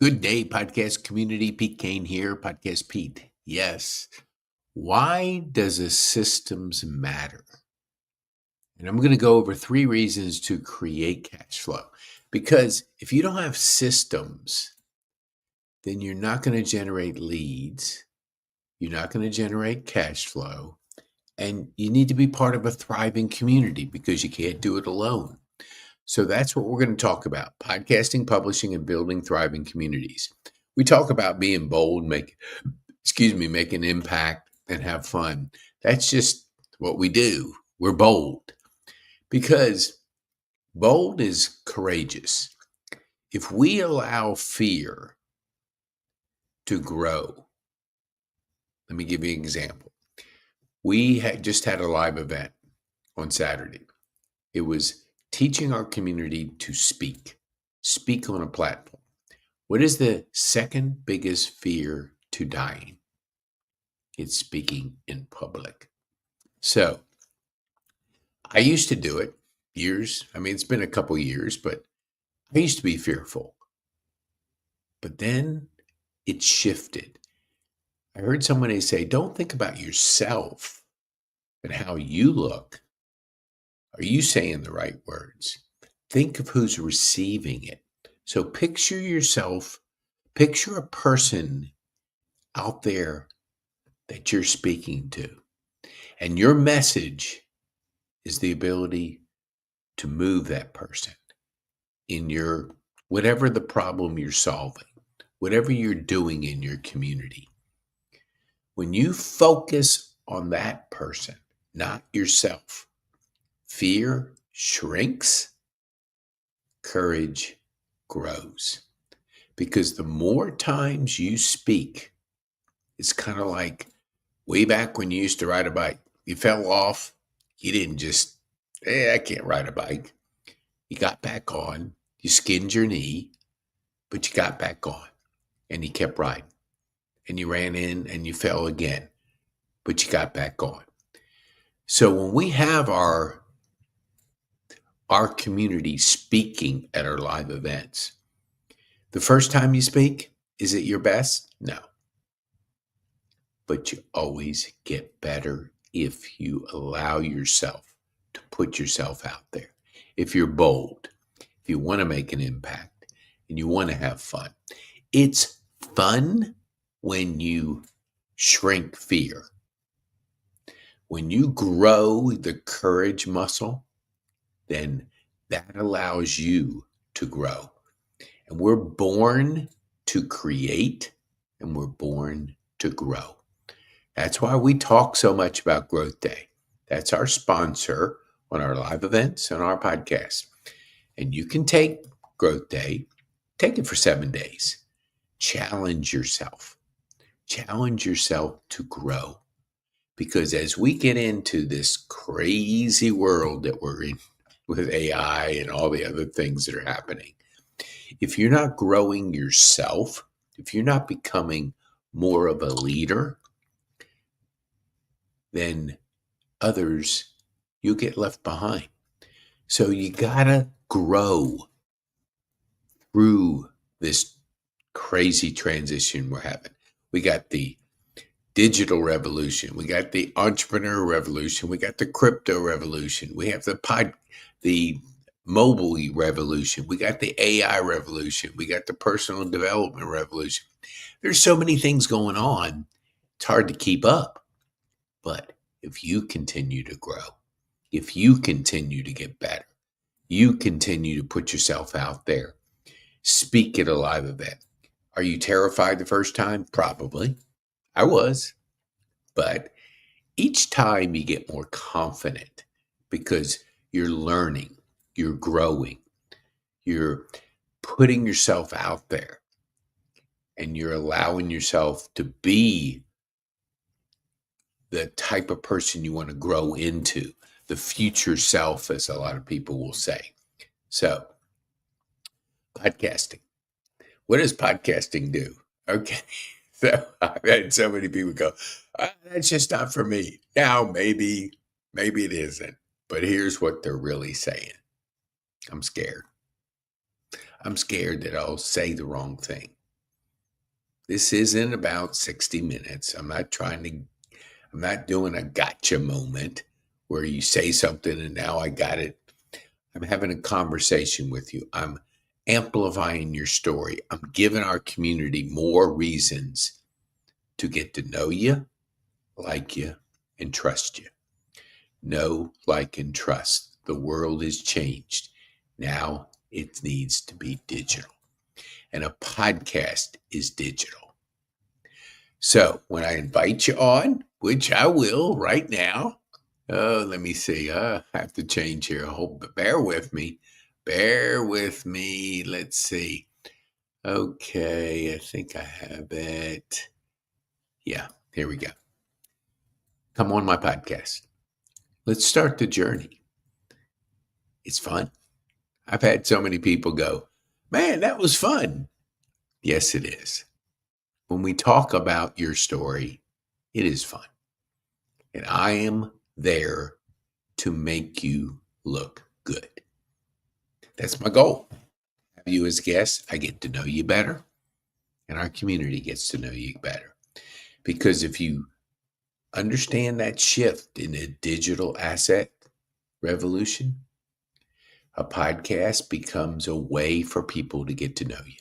Good day, podcast community. Pete Kane here, Podcast Pete. Yes. Why does a systems matter? And I'm going to go over 3 reasons to create cash flow. Because if you don't have systems, then you're not going to generate leads. You're not going to generate cash flow. And you need to be part of a thriving community because you can't do it alone. So that's what we're going to talk about: podcasting, publishing, and building thriving communities. We talk about being bold, making impact and have fun. That's just what we do. We're bold because bold is courageous. If we allow fear to grow, let me give you an example. We just had a live event on Saturday. It was teaching our community to speak on a platform. What is the second biggest fear to dying? It's speaking in public. So I used to do it years. It's been a couple years, but I used to be fearful. But then it shifted. I heard somebody say, don't think about yourself and how you look. Are you saying the right words? Think of who's receiving it. So picture a person out there that you're speaking to. And your message is the ability to move that person in your, whatever the problem you're solving, whatever you're doing in your community. When you focus on that person, not yourself, fear shrinks, courage grows. Because the more times you speak, it's kind of like way back when you used to ride a bike. You fell off. You didn't just, I can't ride a bike. You got back on. You skinned your knee, but you got back on. And you kept riding. And you ran in and you fell again, but you got back on. So when we have our community speaking at our live events, the first time you speak, is it your best? No. But you always get better if you allow yourself to put yourself out there. If you're bold, if you want to make an impact and you want to have fun. It's fun when you shrink fear. When you grow the courage muscle, then that allows you to grow. And we're born to create and we're born to grow. That's why we talk so much about Growth Day. That's our sponsor on our live events and our podcast. And you can take Growth Day, take it for 7 days. Challenge yourself. Challenge yourself to grow. Because as we get into this crazy world that we're in with AI and all the other things that are happening, if you're not growing yourself, if you're not becoming more of a leader, then others, you'll get left behind. So you gotta grow through this crazy transition we're having. We got the digital revolution. We got the entrepreneur revolution. We got the crypto revolution. We have the mobile revolution. We got the AI revolution. We got the personal development revolution. There's so many things going on. It's hard to keep up. But if you continue to grow, if you continue to get better, you continue to put yourself out there, speak at a live event. Are you terrified the first time? Probably. I was. But each time you get more confident because you're learning, you're growing, you're putting yourself out there, and you're allowing yourself to be the type of person you want to grow into, the future self, as a lot of people will say. So, podcasting. What does podcasting do? Okay. So I've had so many people go, that's just not for me. Now, maybe it isn't. But here's what they're really saying. I'm scared. I'm scared that I'll say the wrong thing. This isn't about 60 minutes. I'm not doing a gotcha moment where you say something and now I got it. I'm having a conversation with you. I'm amplifying your story. I'm giving our community more reasons to get to know you, like you, and trust you. Know, like, and trust. The world has changed. Now it needs to be digital. And a podcast is digital. So when I invite you on, which I will right now, oh, let me see. I have to change here. Bear with me. Bear with me. Let's see. Okay, I think I have it. Yeah, here we go. Come on my podcast. Let's start the journey. It's fun. I've had so many people go, man, that was fun. Yes, it is. When we talk about your story, it is fun. And I am there to make you look good. That's my goal. Have you as guests, I get to know you better, and our community gets to know you better. Because if you understand that shift in a digital asset revolution, a podcast becomes a way for people to get to know you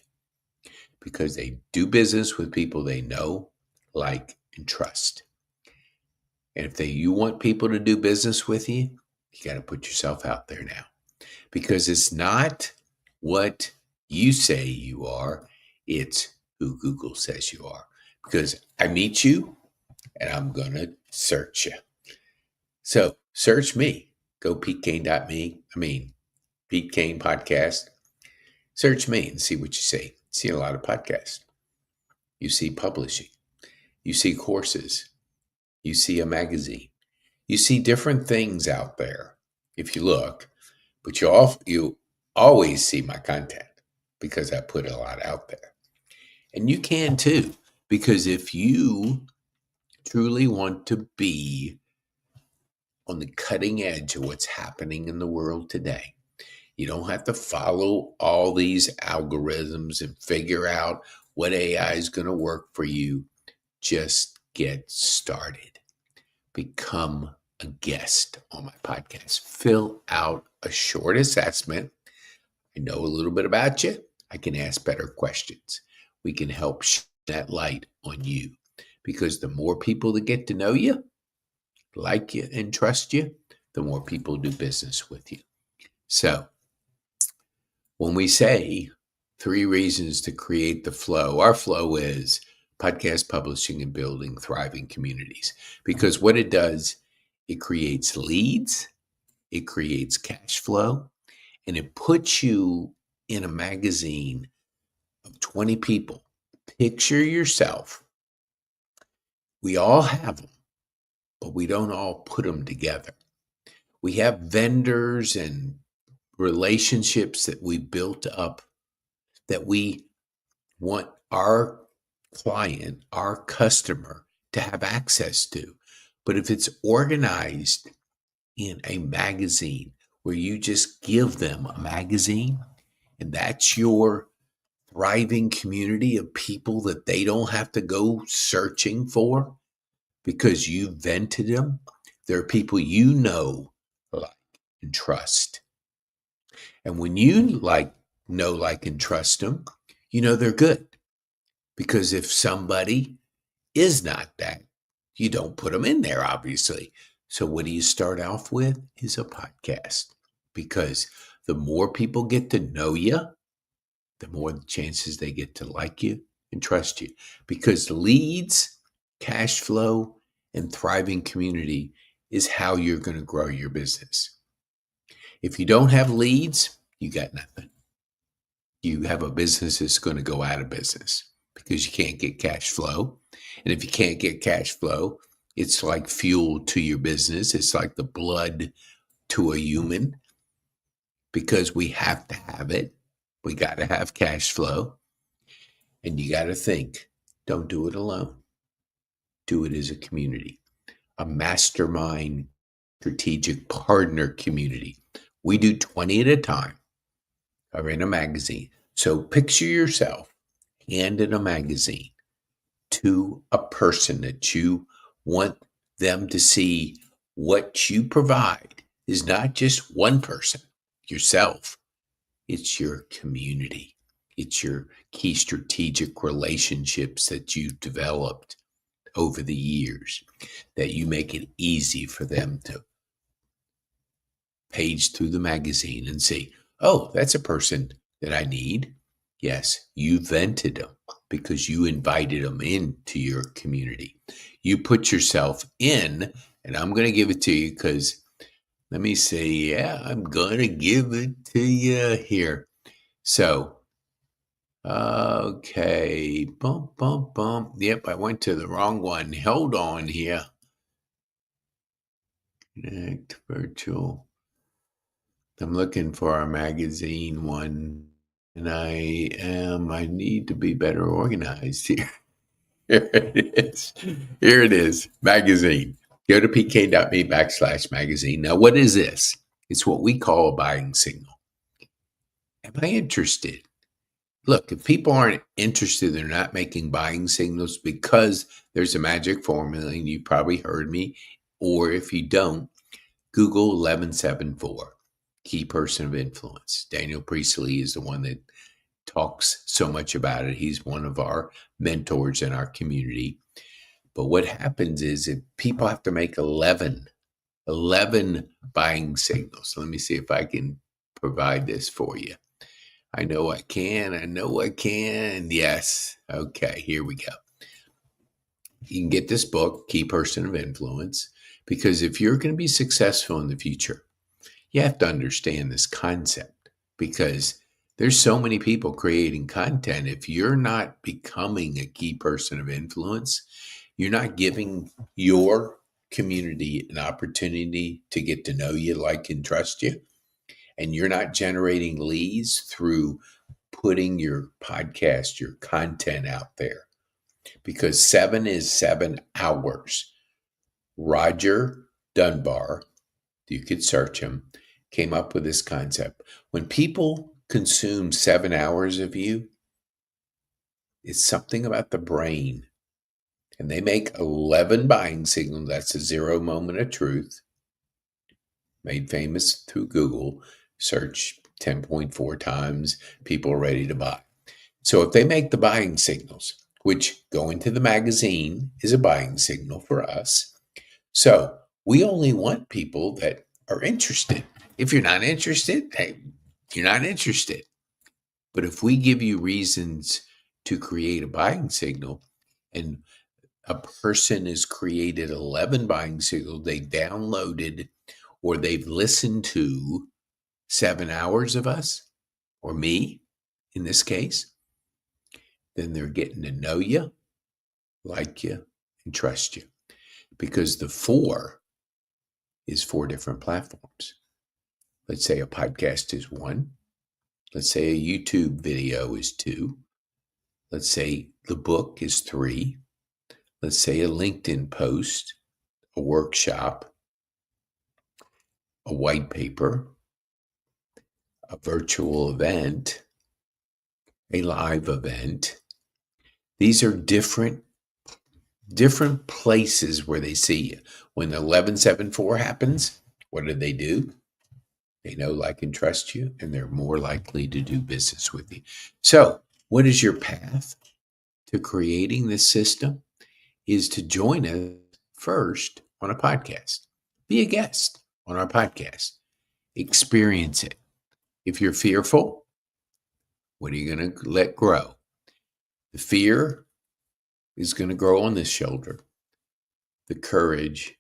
because they do business with people they know, like, and trust. And if you want people to do business with you, you got to put yourself out there now because it's not what you say you are, it's who Google says you are. Because I meet you and I'm going to search you. So search me. Go PeteKane.me. Pete Kane Podcast. Search me and see what you see. See a lot of podcasts. You see publishing. You see courses. You see a magazine. You see different things out there if you look, but you always see my content because I put a lot out there. And you can too, because if you truly want to be on the cutting edge of what's happening in the world today, you don't have to follow all these algorithms and figure out what AI is going to work for you. Just get started. Become a guest on my podcast. Fill out a short assessment. I know a little bit about you. I can ask better questions. We can help shine that light on you because the more people that get to know you, like you, and trust you, the more people do business with you. So when we say 3 reasons to create the flow, our flow is podcast publishing and building thriving communities. Because what it does, it creates leads, it creates cash flow, and it puts you in a magazine of 20 people. Picture yourself. We all have them, but we don't all put them together. We have vendors and relationships that we built up that we want our client, our customer to have access to. But if it's organized in a magazine where you just give them a magazine and that's your thriving community of people that they don't have to go searching for because you vented them, they're people you know, like, and trust. And when you know, like, and trust them, you know they're good. Because if somebody is not that, you don't put them in there, obviously. So what do you start off with is a podcast. Because the more people get to know you, the more the chances they get to like you and trust you. Because leads, cash flow, and thriving community is how you're going to grow your business. If you don't have leads, you got nothing. You have a business that's going to go out of business because you can't get cash flow. And if you can't get cash flow, it's like fuel to your business. It's like the blood to a human because we have to have it. We got to have cash flow. And you got to think, don't do it alone. Do it as a community, a mastermind strategic partner community. We do 20 at a time or in a magazine. So picture yourself hand in a magazine to a person that you want them to see what you provide is not just one person, yourself, it's your community. It's your key strategic relationships that you've developed over the years, that you make it easy for them to page through the magazine and see, oh, that's a person that I need. Yes, you vented them because you invited them into your community. You put yourself in, and I'm going to give it to you because let me see. Yeah, I'm going to give it to you here. So, okay. Bump, bump, bump. Yep, I went to the wrong one. Hold on here. Connect virtual. I'm looking for our magazine one, and I need to be better organized here. Here it is. Here it is, magazine. Go to pk.me/magazine. Now, what is this? It's what we call a buying signal. Am I interested? Look, if people aren't interested, they're not making buying signals because there's a magic formula, and you probably heard me. Or if you don't, Google 1174. Key person of influence. Daniel Priestley is the one that talks so much about it. He's one of our mentors in our community. But what happens is if people have to make 11 buying signals. Let me see if I can provide this for you. I know I can. I know I can. Yes. Okay, here we go. You can get this book, Key Person of Influence, because if you're going to be successful in the future, you have to understand this concept because there's so many people creating content. If you're not becoming a key person of influence, you're not giving your community an opportunity to get to know you, like, and trust you. And you're not generating leads through putting your podcast, your content out there. Because 7 is 7 hours. Roger Dunbar, you could search him, came up with this concept. When people consume 7 hours of you, it's something about the brain. And they make 11 buying signals. That's a 0 moment of truth. Made famous through Google. Search 10.4 times. People are ready to buy. So if they make the buying signals, which going to the magazine is a buying signal for us. So we only want people that are interested. If you're not interested, hey, you're not interested. But if we give you reasons to create a buying signal, and a person has created 11 buying signals, they downloaded or they've listened to 7 hours of us, or me in this case, then they're getting to know you, like you, and trust you. Because the 4 is 4 different platforms. Let's say a podcast is 1. Let's say a YouTube video is 2. Let's say the book is 3. Let's say a LinkedIn post, a workshop, a white paper, a virtual event, a live event. These are different places where they see you. When the 1174 happens, what do? They know, like, and trust you, and they're more likely to do business with you. So what is your path to creating this system? Is to join us first on a podcast. Be a guest on our podcast. Experience it. If you're fearful, what are you going to let grow? The fear is going to grow on this shoulder. The courage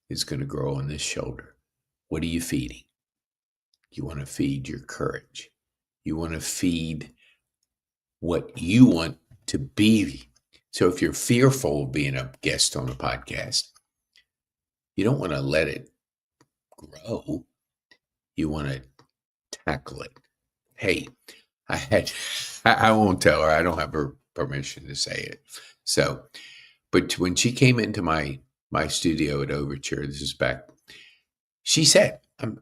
is going to grow on this shoulder. What are you feeding? You want to feed your courage. You want to feed what you want to be. So if you're fearful of being a guest on a podcast, you don't want to let it grow. You want to tackle it. Hey, I won't tell her. I don't have her permission to say it. So, but when she came into my studio at Overture, this is back, she said, I'm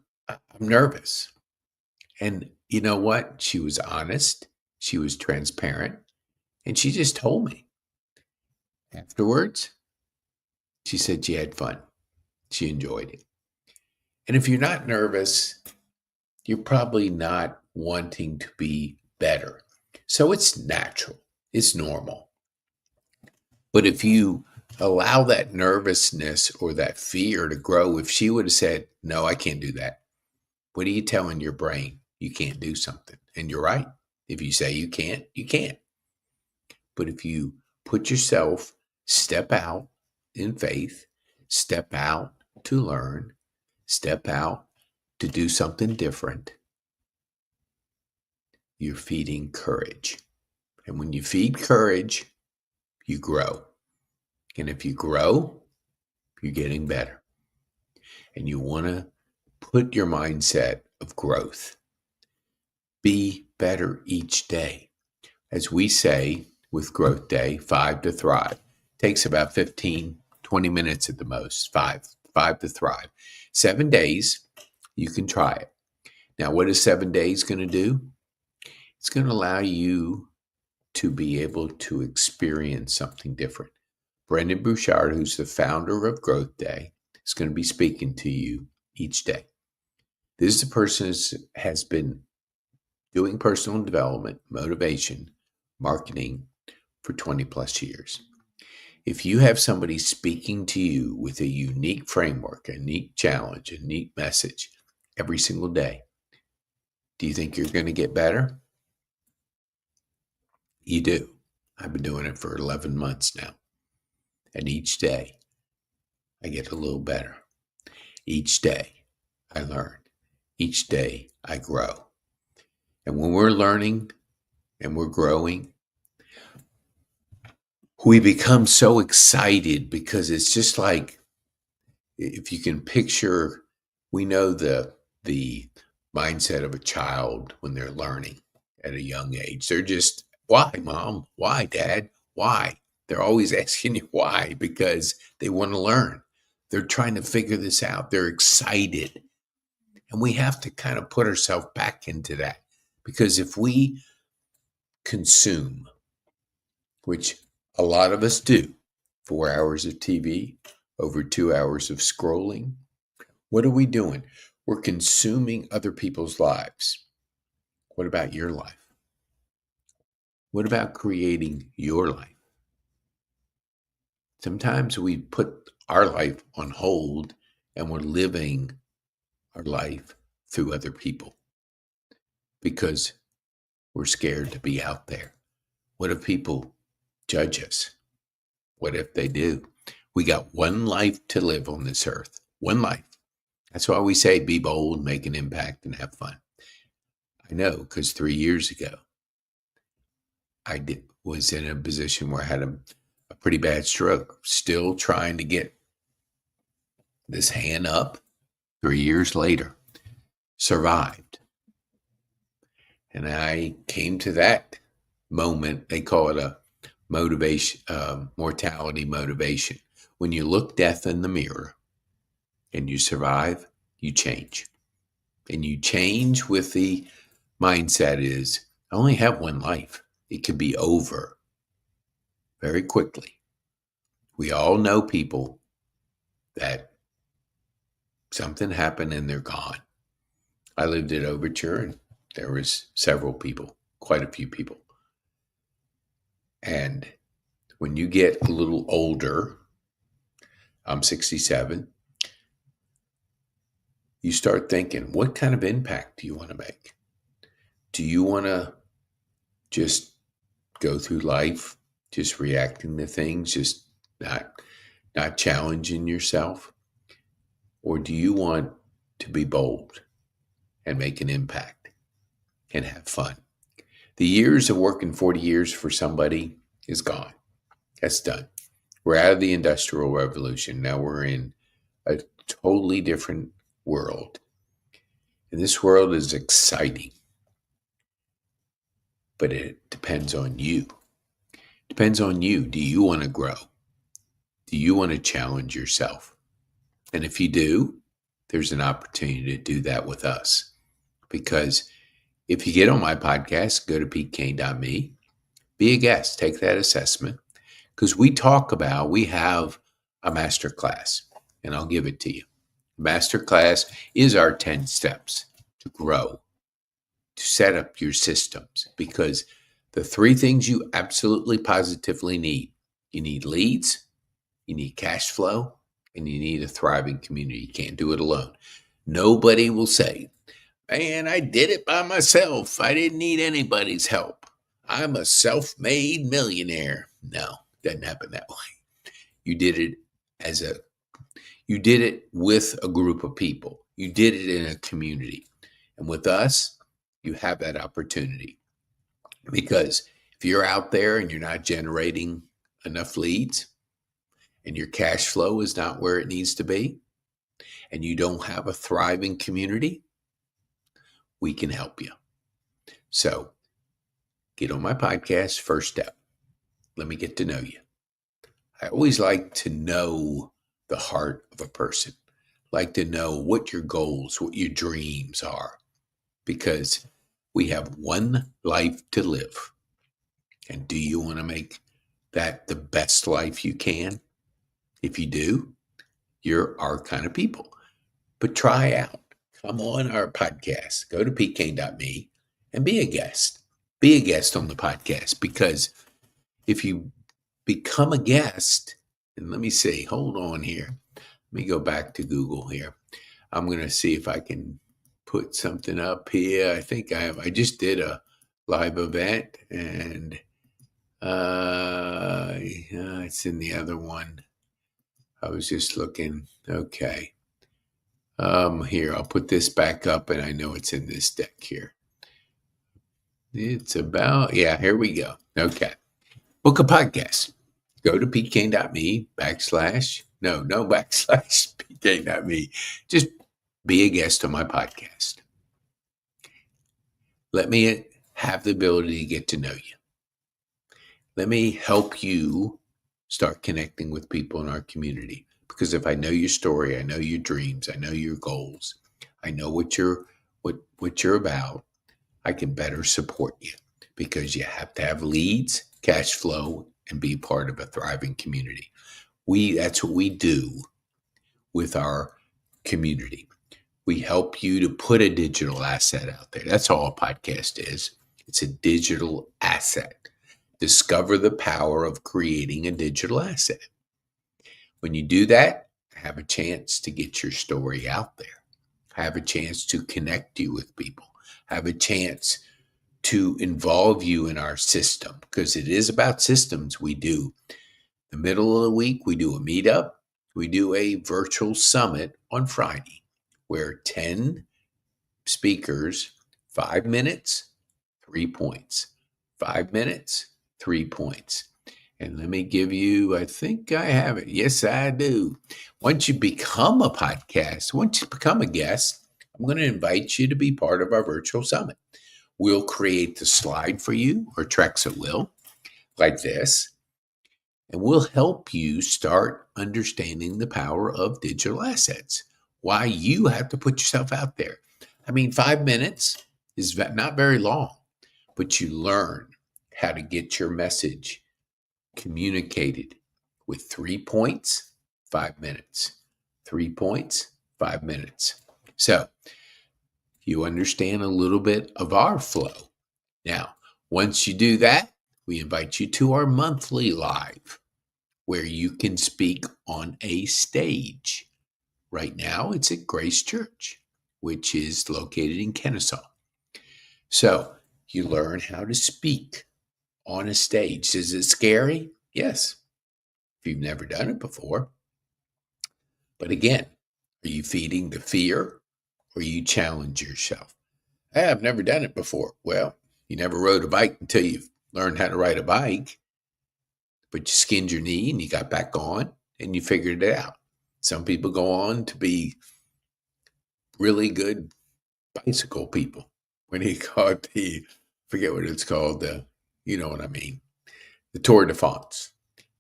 nervous. And you know what? She was honest. She was transparent. And she just told me. Afterwards, she said she had fun. She enjoyed it. And if you're not nervous, you're probably not wanting to be better. So it's natural, it's normal. But if you allow that nervousness or that fear to grow, if she would have said, "No, I can't do that," what are you telling your brain? You can't do something. And you're right. If you say you can't, you can't. But if you put yourself, step out in faith, step out to learn, step out to do something different, you're feeding courage. And when you feed courage, you grow. And if you grow, you're getting better. And you want to put your mindset of growth. Be better each day. As we say with Growth Day, 5 to Thrive. Takes about 15, 20 minutes at the most, five to thrive. 7 days, you can try it. Now, what is 7 days going to do? It's going to allow you to be able to experience something different. Brendon Burchard, who's the founder of Growth Day, is going to be speaking to you each day. This is a person who has been doing personal development, motivation, marketing for 20 plus years. If you have somebody speaking to you with a unique framework, a unique challenge, a unique message every single day, do you think you're going to get better? You do. I've been doing it for 11 months now. And each day, I get a little better. Each day, I learn. Each day, I grow. And when we're learning and we're growing, we become so excited because it's just like, if you can picture, we know the mindset of a child when they're learning at a young age. They're just, why, mom? Why, dad? Why? They're always asking you why, because they want to learn. They're trying to figure this out. They're excited. And we have to kind of put ourselves back into that. Because if we consume, which a lot of us do, 4 hours of TV, over 2 hours of scrolling, what are we doing? We're consuming other people's lives. What about your life? What about creating your life? Sometimes we put our life on hold and we're living our life through other people because we're scared to be out there. What if people judge us? What if they do? We got one life to live on this earth. One life. That's why we say be bold, make an impact, and have fun. I know, because 3 years ago, was in a position where I had a pretty bad stroke, still trying to get this hand up. 3 years later, survived. And I came to that moment, they call it a motivation, mortality motivation. When you look death in the mirror and you survive, you change. And you change with the mindset is, I only have one life. It could be over very quickly. We all know people that something happened and they're gone. I lived at Overture and there was several people, quite a few people. And when you get a little older, I'm 67, you start thinking, what kind of impact do you want to make? Do you want to just go through life, just reacting to things, just not challenging yourself? Or do you want to be bold and make an impact and have fun? The years of working 40 years for somebody is gone. That's done. We're out of the Industrial Revolution. Now we're in a totally different world. And this world is exciting. But it depends on you. It depends on you. Do you want to grow? Do you want to challenge yourself? And if you do, there's an opportunity to do that with us. Because if you get on my podcast, go to PeteKane.me, be a guest, take that assessment, Because we have a master class, and I'll give it to you. Master class is our 10 steps to grow, to set up your systems, because the three things you absolutely positively need: you need leads, you need cash flow, and you need a thriving community. You can't do it alone. Nobody will say, man, I did it by myself. I didn't need anybody's help. I'm a self-made millionaire. No, doesn't happen that way. You did it as a you did it with a group of people. You did it in a community. And with us, you have that opportunity. Because if you're out there and you're not generating enough leads, and your cash flow is not where it needs to be, and you don't have a thriving community, we can help you. So get on my podcast. First step, let me get to know you. I always like to know the heart of a person, like to know what your goals, what your dreams are, because we have one life to live. And do you want to make that the best life you can? If you do, you're our kind of people. But try out. Come on our podcast. Go to pkane.me and be a guest. Be a guest on the podcast, because if you become a guest, and let me see, hold on here. Let me go back to Google here. I'm going to see if I can put something up here. I think I just did a live event, and it's in the other one. I was just looking. Okay. Here, I'll put this back up, and I know it's in this deck here. It's about, here we go. Okay. Book a podcast. Go to pkane.me pkane.me. Just be a guest on my podcast. Let me have the ability to get to know you. Let me help you start connecting with people in our community. Because if I know your story, I know your dreams, I know your goals, I know what you're about, I can better support you, because you have to have leads, cash flow, and be part of a thriving community. That's what we do with our community. We help you to put a digital asset out there. That's all a podcast is. It's a digital asset. Discover the power of creating a digital asset. When you do that, have a chance to get your story out there. Have a chance to connect you with people. Have a chance to involve you in our system, because it is about systems. We do the middle of the week, we do a meetup. We do a virtual summit on Friday where 10 speakers, 5 minutes, 3 points, 5 minutes, 3 points. And let me give you, I think I have it. Yes, I do. Once you become a podcast, once you become a guest, I'm going to invite you to be part of our virtual summit. We'll create the slide for you, or Trexa will, like this. And we'll help you start understanding the power of digital assets. Why you have to put yourself out there. I mean, 5 minutes is not very long, but you learn how to get your message communicated with 3 points, 5 minutes. 3 points, 5 minutes. So you understand a little bit of our flow. Now, once you do that, we invite you to our monthly live, where you can speak on a stage. Right now, it's at Grace Church, which is located in Kennesaw. So you learn how to speak on a stage. Is it scary? Yes, if you've never done it before. But again, are you feeding the fear, or you challenge yourself? Hey, I've never done it before. Well, you never rode a bike until you learned how to ride a bike. But you skinned your knee and you got back on and you figured it out. Some people go on to be really good bicycle people. When you call it forget what it's called, you know what I mean, the Tour de France.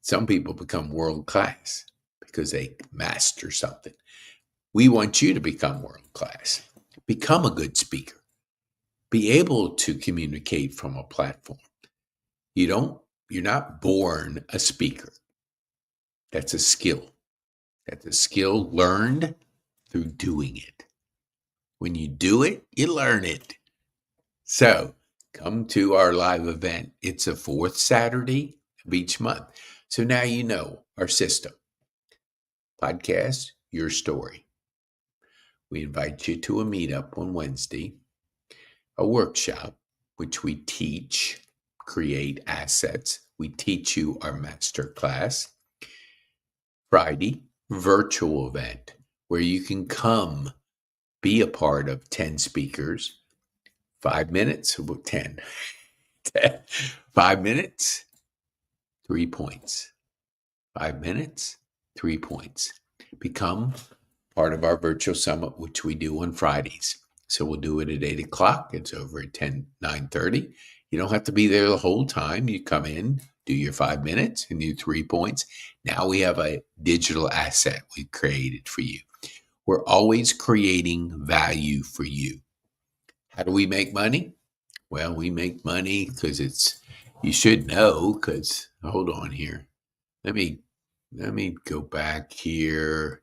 Some people become world class because they master something. We want you to become world class. Become a good speaker. Be able to communicate from a platform. You don't You're not born a speaker. That's a skill. That's a skill learned through doing it. When you do it, you learn it. So come to our live event. It's a fourth Saturday of each month. So now you know our system. Podcast, your story. We invite you to a meetup on Wednesday, a workshop, which we teach, create assets. We teach you our master class. Friday, virtual event where you can come be a part of 10 speakers, 5 minutes, 10, 5 minutes, 3 points, 5 minutes, 3 points. Become part of our virtual summit, which we do on Fridays. So we'll do it at 8 o'clock. It's over at 9:30. You don't have to be there the whole time. You come in, do your 5 minutes and do 3 points. Now we have a digital asset we created for you. We're always creating value for you. How do we make money? Well, we make money because you should know, because hold on here. Let me go back here.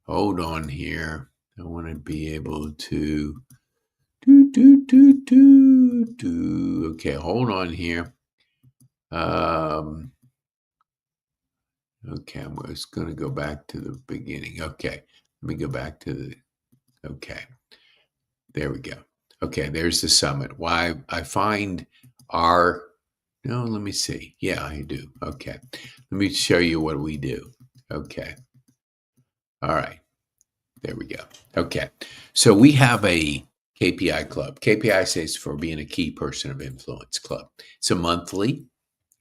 Hold on here. I want to be able to Okay, hold on here. Okay, I'm just going to go back to the beginning. Okay, let me go back to okay, there we go. Okay, there's the summit. Why I find let me see. Yeah, I do. Okay, let me show you what we do. Okay, all right, there we go. Okay, so we have a KPI club. KPI stands for being a key person of influence club.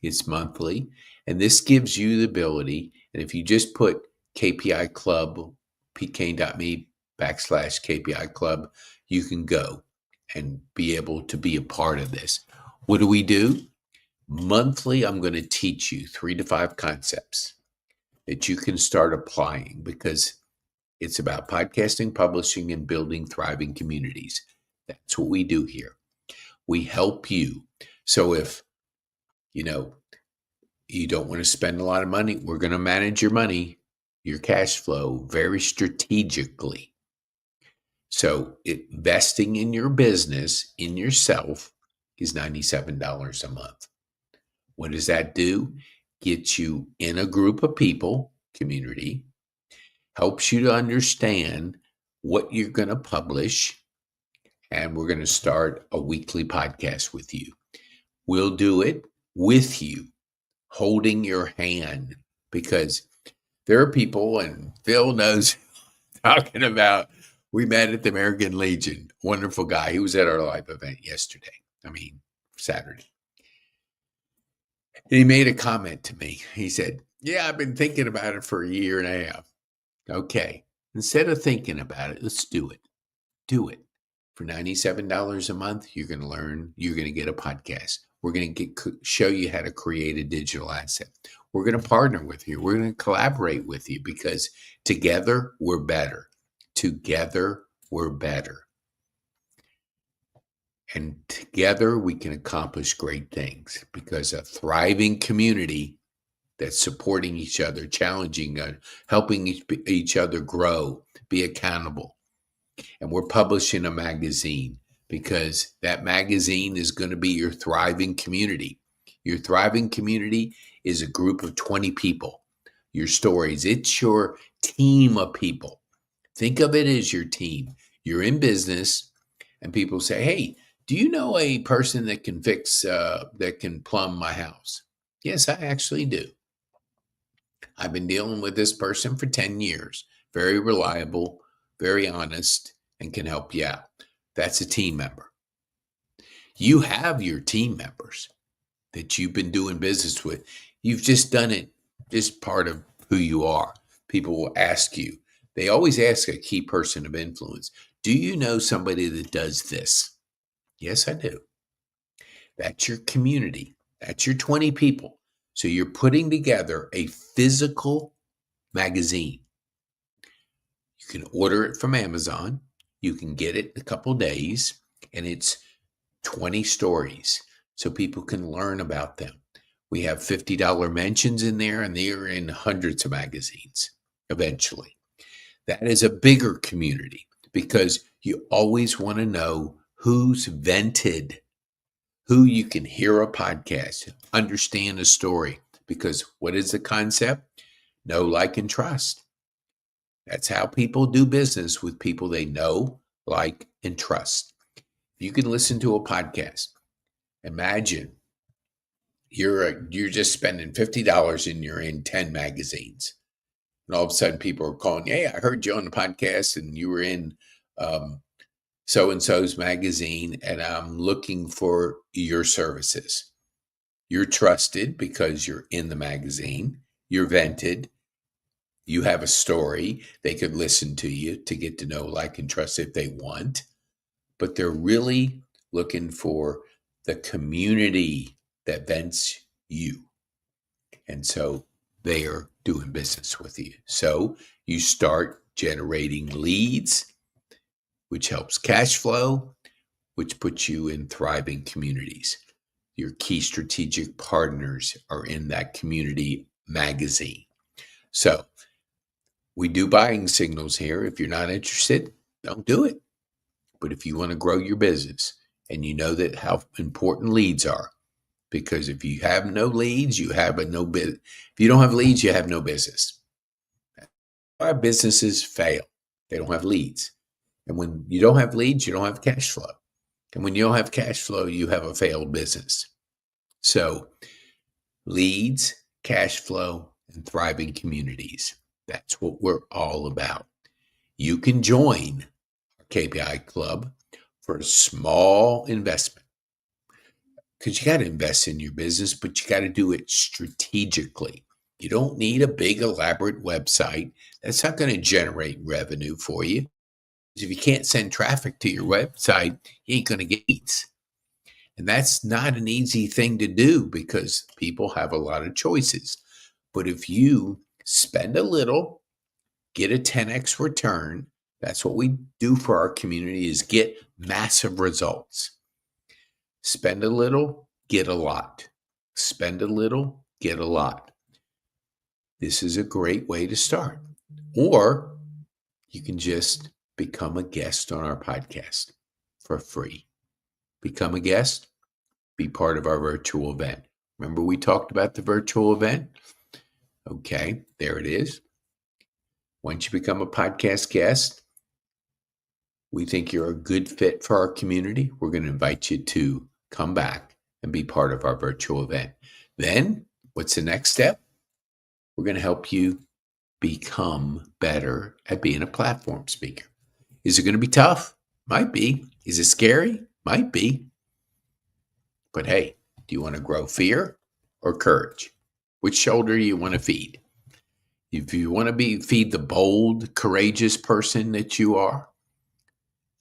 It's monthly, and this gives you the ability, and if you just put KPI club, pkane.me/KPI club, you can go and be able to be a part of this. What do? Monthly, I'm going to teach you 3 to 5 concepts that you can start applying, because it's about podcasting, publishing, and building thriving communities. That's what we do here. We help you. So if, you don't want to spend a lot of money, we're going to manage your money, your cash flow very strategically. So investing in your business, in yourself, is $97 a month. What does that do? Gets you in a group of people, community, helps you to understand what you're going to publish, and we're going to start a weekly podcast with you. We'll do it with you, holding your hand, because there are people, and Phil knows talking about, we met at the American Legion, wonderful guy. He was at our live event Saturday. And he made a comment to me. He said, yeah, I've been thinking about it for a year and a half. Okay, instead of thinking about it, let's do it. Do it. For $97 a month, you're going to learn, you're going to get a podcast. We're going to show you how to create a digital asset. We're going to partner with you. We're going to collaborate with you, because together we're better. Together we're better. And together we can accomplish great things, because a thriving community that's supporting each other, challenging, helping each other grow, be accountable. And we're publishing a magazine, because that magazine is going to be your thriving community. Your thriving community is a group of 20 people. Your stories, it's your team of people. Think of it as your team. You're in business, and people say, hey, do you know a person that can that can plumb my house? Yes, I actually do. I've been dealing with this person for 10 years. Very reliable, very honest, and can help you out. That's a team member. You have your team members that you've been doing business with. You've just done it, just part of who you are. People will ask you. They always ask a key person of influence, do you know somebody that does this? Yes, I do. That's your community. That's your 20 people. So you're putting together a physical magazine. You can order it from Amazon. You can get it in a couple days, and it's 20 stories so people can learn about them. We have $50 mentions in there, and they are in hundreds of magazines eventually. That is a bigger community because you always want to know who's vented, who you can hear a podcast, understand a story. Because what is the concept? Know, like, and trust. That's how people do business with people they know, like, and trust. You can listen to a podcast. Imagine you're just spending $50 and you're in 10 magazines. And all of a sudden people are calling, hey, I heard you on the podcast and you were in so-and-so's magazine and I'm looking for your services. You're trusted because you're in the magazine. You're vented. You have a story. They could listen to you to get to know, like, and trust if they want. But they're really looking for the community that vents you. And so they are doing business with you. So you start generating leads, which helps cash flow, which puts you in thriving communities. Your key strategic partners are in that community magazine. So we do buying signals here. If you're not interested, don't do it. But if you want to grow your business and you know that how important leads are, because if you have no leads, you have no business. If you don't have leads, you have no business. Our businesses fail. They don't have leads. And when you don't have leads, you don't have cash flow. And when you don't have cash flow, you have a failed business. So leads, cash flow, and thriving communities. That's what we're all about. You can join our KPI Club for a small investment. Because you got to invest in your business, but you got to do it strategically. You don't need a big, elaborate website. That's not going to generate revenue for you. If you can't send traffic to your website, you ain't going to get leads. And that's not an easy thing to do because people have a lot of choices. But if you spend a little, get a 10x return, that's what we do for our community is get massive results. Spend a little, get a lot. Spend a little, get a lot. This is a great way to start. Or you can just become a guest on our podcast for free. Become a guest, be part of our virtual event. Remember we talked about the virtual event? Okay, there it is. Once you become a podcast guest, we think you're a good fit for our community. We're going to invite you to come back and be part of our virtual event. Then, what's the next step? We're going to help you become better at being a platform speaker. Is it going to be tough? Might be. Is it scary? Might be. But hey, do you want to grow fear or courage? Which shoulder do you want to feed? If you want to feed the bold, courageous person that you are,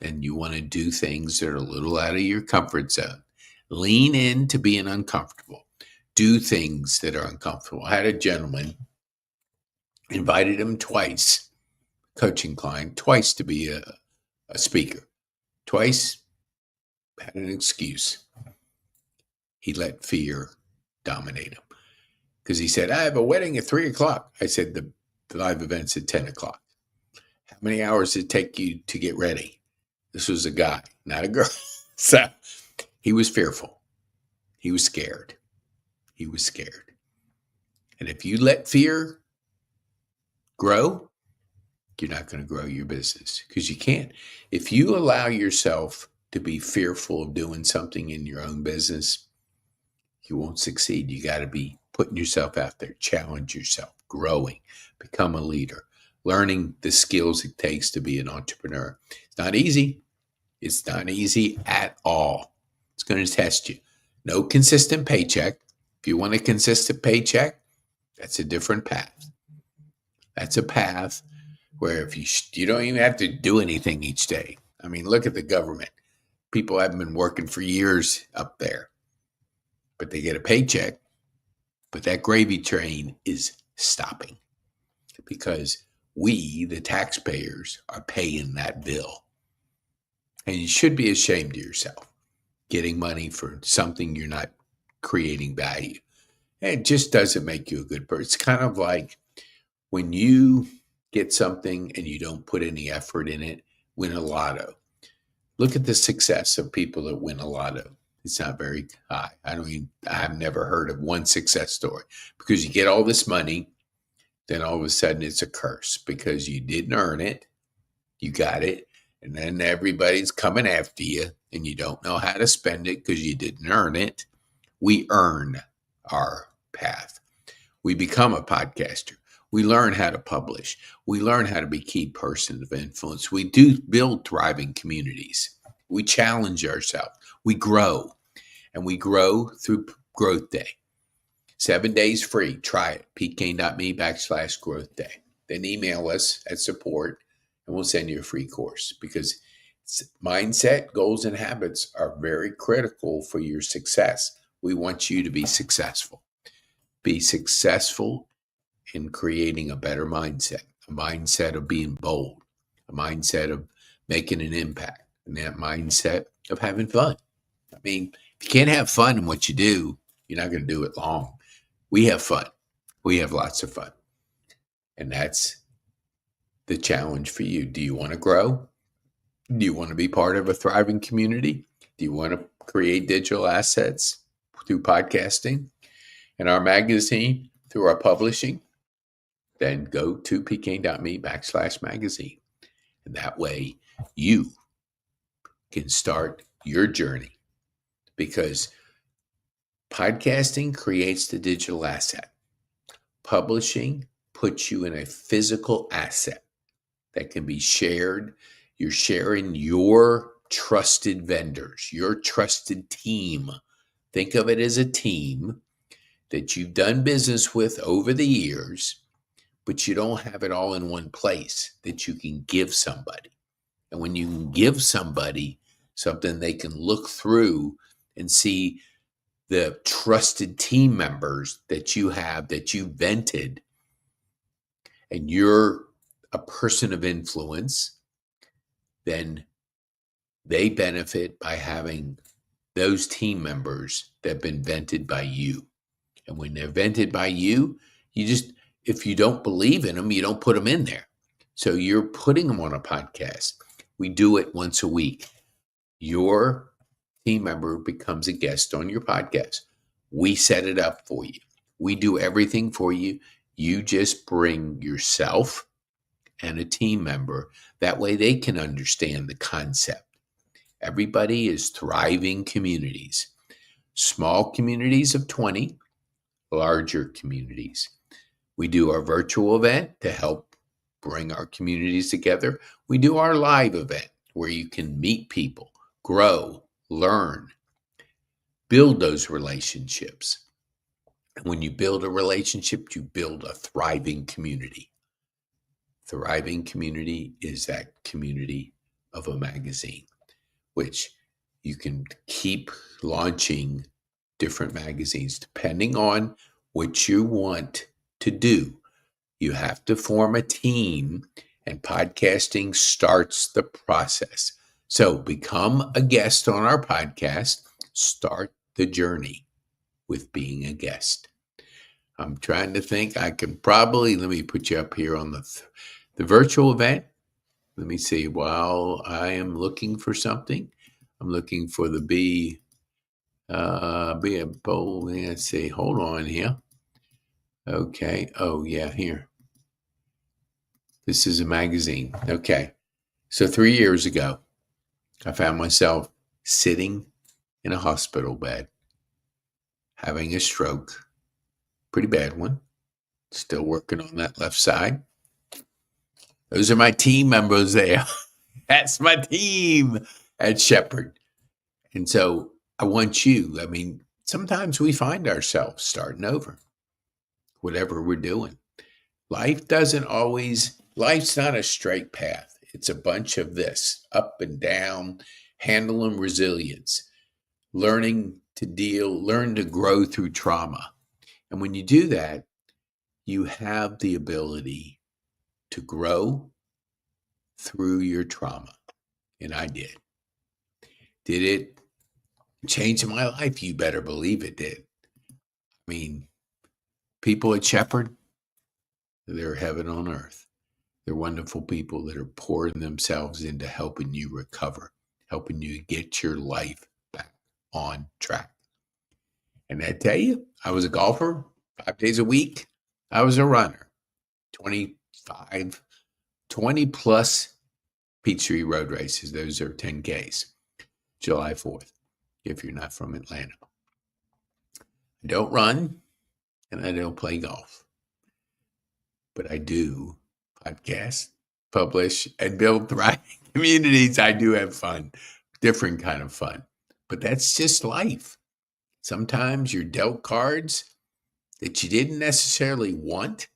then you want to do things that are a little out of your comfort zone. Lean into being uncomfortable. Do things that are uncomfortable. I had a gentleman, invited him twice, coaching client, twice to be a speaker. Twice had an excuse. He let fear dominate him. Because he said, I have a wedding at 3 o'clock. I said, the live event's at 10 o'clock. How many hours did it take you to get ready? This was a guy, not a girl. So he was fearful. He was scared. He was scared. And if you let fear grow, you're not going to grow your business because you can't. If you allow yourself to be fearful of doing something in your own business, you won't succeed. You got to be putting yourself out there, challenge yourself, growing, become a leader, learning the skills it takes to be an entrepreneur. It's not easy. It's not easy at all. It's going to test you. No consistent paycheck. If you want a consistent paycheck, that's a different path. That's a path where if you don't even have to do anything each day. I mean, look at the government. People haven't been working for years up there, but they get a paycheck. But that gravy train is stopping because we, the taxpayers, are paying that bill. And you should be ashamed of yourself getting money for something you're not creating value. It just doesn't make you a good person. It's kind of like when you get something and you don't put any effort in it, win a lotto. Look at the success of people that win a lotto. It's not very high. I've never heard of one success story because you get all this money, then all of a sudden it's a curse because you didn't earn it. You got it. And then everybody's coming after you and you don't know how to spend it because you didn't earn it. We earn our path. We become a podcaster. We learn how to publish. We learn how to be key person of influence. We do build thriving communities. We challenge ourselves. We grow. And we grow through Growth Day. 7 days free. Try it. PeteKane.me/growth day. Then email us at support and we'll send you a free course because mindset, goals, and habits are very critical for your success. We want you to be successful. Be successful in creating a better mindset, a mindset of being bold, a mindset of making an impact, and that mindset of having fun. I mean, if you can't have fun in what you do, you're not going to do it long. We have fun. We have lots of fun. And that's the challenge for you. Do you want to grow? Do you want to be part of a thriving community? Do you want to create digital assets through podcasting and our magazine, through our publishing? Then go to PeteKane.me/magazine. And that way you can start your journey because podcasting creates the digital asset. Publishing puts you in a physical asset that can be shared. You're sharing your trusted vendors, your trusted team. Think of it as a team that you've done business with over the years, but you don't have it all in one place that you can give somebody. And when you can give somebody something they can look through and see the trusted team members that you have, that you vented, and you're a person of influence, then they benefit by having those team members that have been vented by you. And when they're vented by you, if you don't believe in them, you don't put them in there. So you're putting them on a podcast. We do it once a week. Your team member becomes a guest on your podcast. We set it up for you. We do everything for you. You just bring yourself and a team member. That way they can understand the concept. Everybody is thriving communities. Small communities of 20, larger communities. We do our virtual event to help bring our communities together. We do our live event where you can meet people, grow, learn, build those relationships. And when you build a relationship, you build a thriving community. Thriving community is that community of a magazine, which you can keep launching different magazines depending on what you want to do. You have to form a team, and podcasting starts the process. So become a guest on our podcast. Start the journey with being a guest. I'm trying to think. I can probably, let me put you up here on the virtual event. Let me see. While I am looking for something, I'm looking for the be a bold. Let's see. Hold on here. Okay. Oh yeah, here. This is a magazine. Okay. So 3 years ago, I found myself sitting in a hospital bed, having a stroke, pretty bad one. Still working on that left side. Those are my team members there. That's my team at Shepherd. And so I want you, sometimes we find ourselves starting over, whatever we're doing. Life's not a straight path. It's a bunch of this, up and down, handling resilience, learn to grow through trauma. And when you do that, you have the ability to grow through your trauma. And I did. Did it change my life? You better believe it did. people at Shepherd, they're heaven on earth. They're wonderful people that are pouring themselves into helping you recover, helping you get your life back on track. And I tell you, I was a golfer 5 days a week. I was a runner, 20 plus Peachtree Road races. Those are 10Ks, July 4th, if you're not from Atlanta. I don't run and I don't play golf, but I do podcast, publish, and build thriving communities. I do have fun, different kind of fun, but that's just life. Sometimes you're dealt cards that you didn't necessarily want,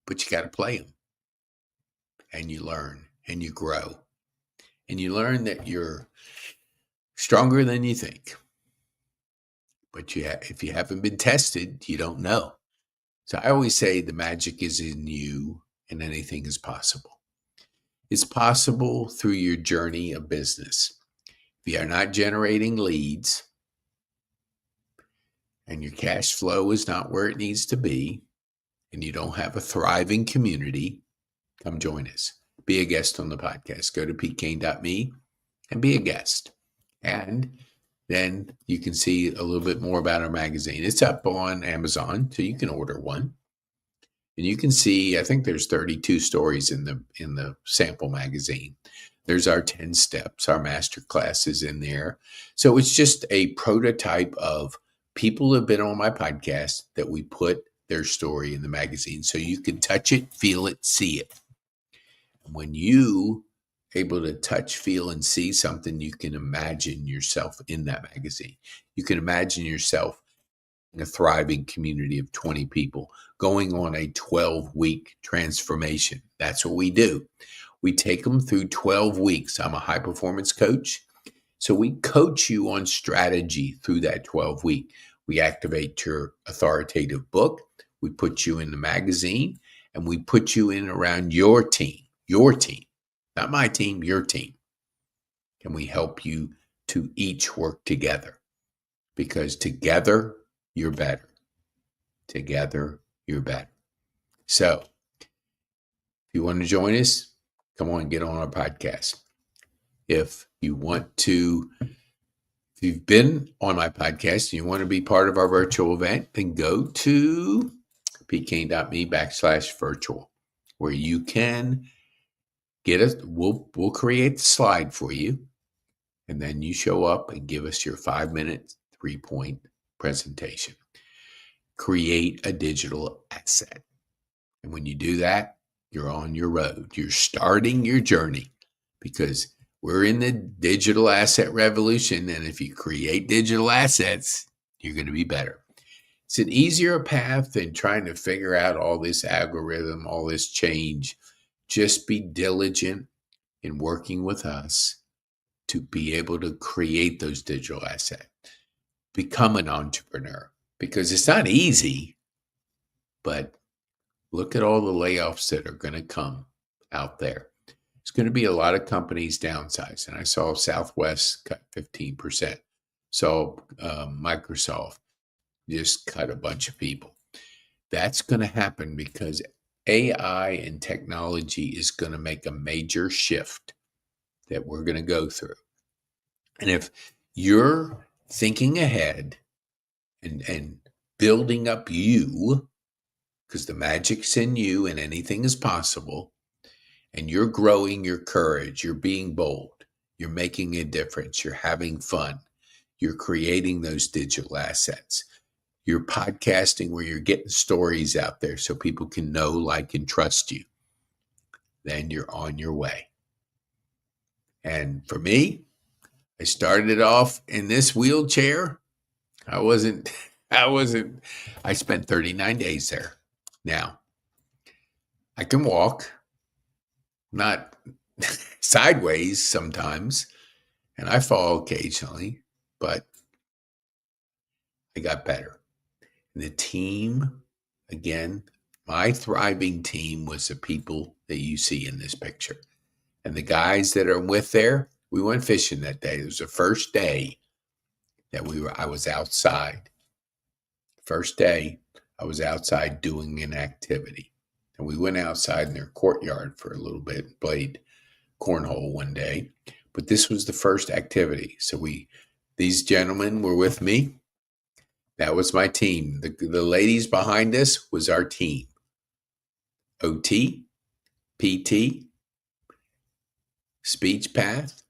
but you got to play them. And you learn and you grow. And you learn that you're stronger than you think. But if you haven't been tested, you don't know. So I always say the magic is in you and anything is possible. It's possible through your journey of business. If you are not generating leads and your cash flow is not where it needs to be, and you don't have a thriving community, come join us. Be a guest on the podcast. Go to petekane.me and be a guest. And then you can see a little bit more about our magazine. It's up on Amazon, so you can order one. And you can see, I think there's 32 stories in the sample magazine. There's our 10 steps, our master classes in there. So it's just a prototype of people who have been on my podcast that we put their story in the magazine so you can touch it, feel it, see it. When you able to touch, feel, and see something, you can imagine yourself in that magazine. You can imagine yourself in a thriving community of 20 people going on a 12-week transformation. That's what we do. We take them through 12 weeks. I'm a high-performance coach, so we coach you on strategy through that 12-week. We activate your authoritative book. We put you in the magazine, and we put you in around your team, not my team, your team. And we help you to each work together, because together you're better. Together you're better. So if you want to join us, come on, get on our podcast. If you've been on my podcast and you want to be part of our virtual event, then go to petekane.me/virtual, where you can get us. We'll create the slide for you, and then you show up and give us your 5-minute 3-point presentation. Create a digital asset. And when you do that, you're on your road. You're starting your journey, because we're in the digital asset revolution. And if you create digital assets, you're going to be better. It's an easier path than trying to figure out all this algorithm, all this change. Just be diligent in working with us to be able to create those digital assets. Become an entrepreneur, because it's not easy, but look at all the layoffs that are going to come out there. It's going to be a lot of companies downsizing. I saw Southwest cut 15%. Saw Microsoft just cut a bunch of people. That's going to happen because AI and technology is going to make a major shift that we're going to go through. And if you're thinking ahead and building up you, because the magic's in you and anything is possible, and you're growing your courage, you're being bold, you're making a difference, you're having fun, you're creating those digital assets, you're podcasting where you're getting stories out there so people can know, like, and trust you, then you're on your way. And for me, I started off in this wheelchair. I spent 39 days there. Now, I can walk, not sideways sometimes, and I fall occasionally, but I got better. And the team, again, my thriving team was the people that you see in this picture. And the guys that are with there, we went fishing that day. It was the first day that I was outside. First day I was outside doing an activity. And we went outside in their courtyard for a little bit, played cornhole one day. But this was the first activity. So these gentlemen were with me. That was my team. The ladies behind us was our team. OT, PT, speech path,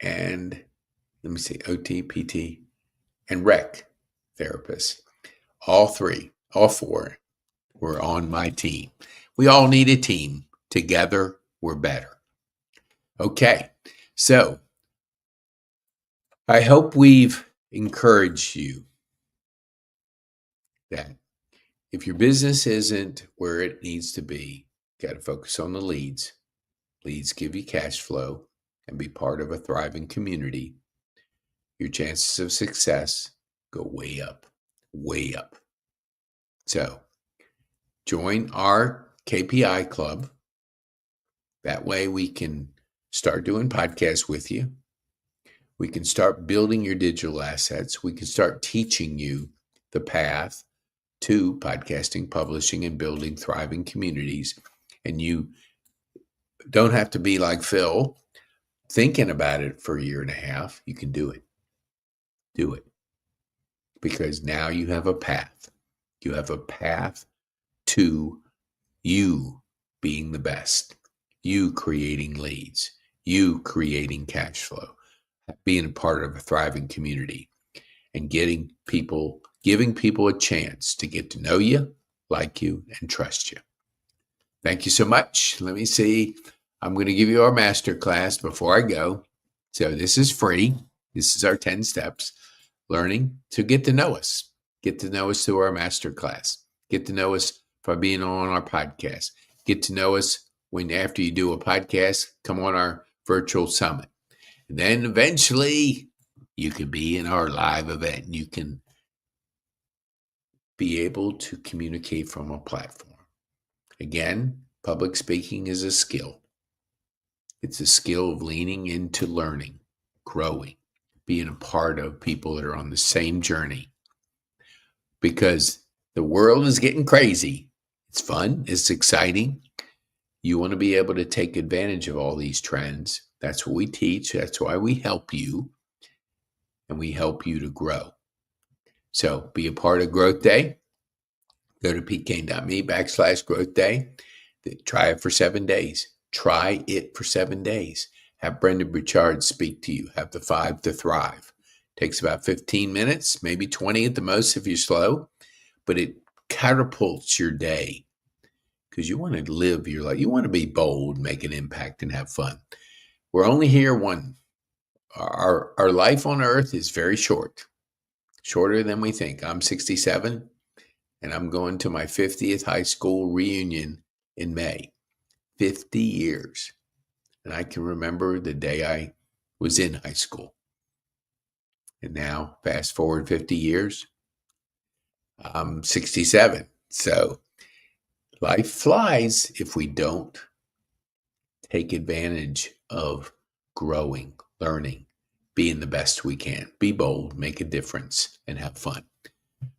and let me see, OT, PT, and rec therapists. All four were on my team. We all need a team. Together, we're better. Okay, so I hope we've encouraged you that if your business isn't where it needs to be, you got to focus on the leads. Leads give you cash flow and be part of a thriving community. Your chances of success go way up, way up. So join our KPI club. That way we can start doing podcasts with you. We can start building your digital assets. We can start teaching you the path to podcasting, publishing, and building thriving communities. And you don't have to be like Phil thinking about it for a year and a half. You can do it. Do it. Because now you have a path. You have a path to you being the best, you creating leads, you creating cash flow, being a part of a thriving community, and giving people a chance to get to know you, like you, and trust you. Thank you so much. Let me see. I'm going to give you our master class before I go. So this is free. This is our 10 steps. Learning to get to know us. Get to know us through our master class. Get to know us by being on our podcast. Get to know us when after you do a podcast, come on our virtual summit. And then eventually you can be in our live event. You can be able to communicate from a platform. Again, public speaking is a skill. It's a skill of leaning into learning, growing, being a part of people that are on the same journey. Because the world is getting crazy. It's fun. It's exciting. You want to be able to take advantage of all these trends. That's what we teach. That's why we help you. And we help you to grow. So be a part of Growth Day. Go to petekane.me/Growth Day. Try it for 7 days. Try it for 7 days. Have Brendon Burchard speak to you. Have the 5 to Thrive. Takes about 15 minutes, maybe 20 at the most if you're slow. But it catapults your day because you want to live your life. You want to be bold, make an impact, and have fun. We're only here one. Our life on earth is very short, shorter than we think. I'm 67, and I'm going to my 50th high school reunion in May. 50 years. And I can remember the day I was in high school. And now, fast forward 50 years, I'm 67. So life flies if we don't take advantage of growing, learning, being the best we can. Be bold, make a difference, and have fun.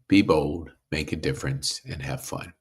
Be bold, make a difference, and have fun.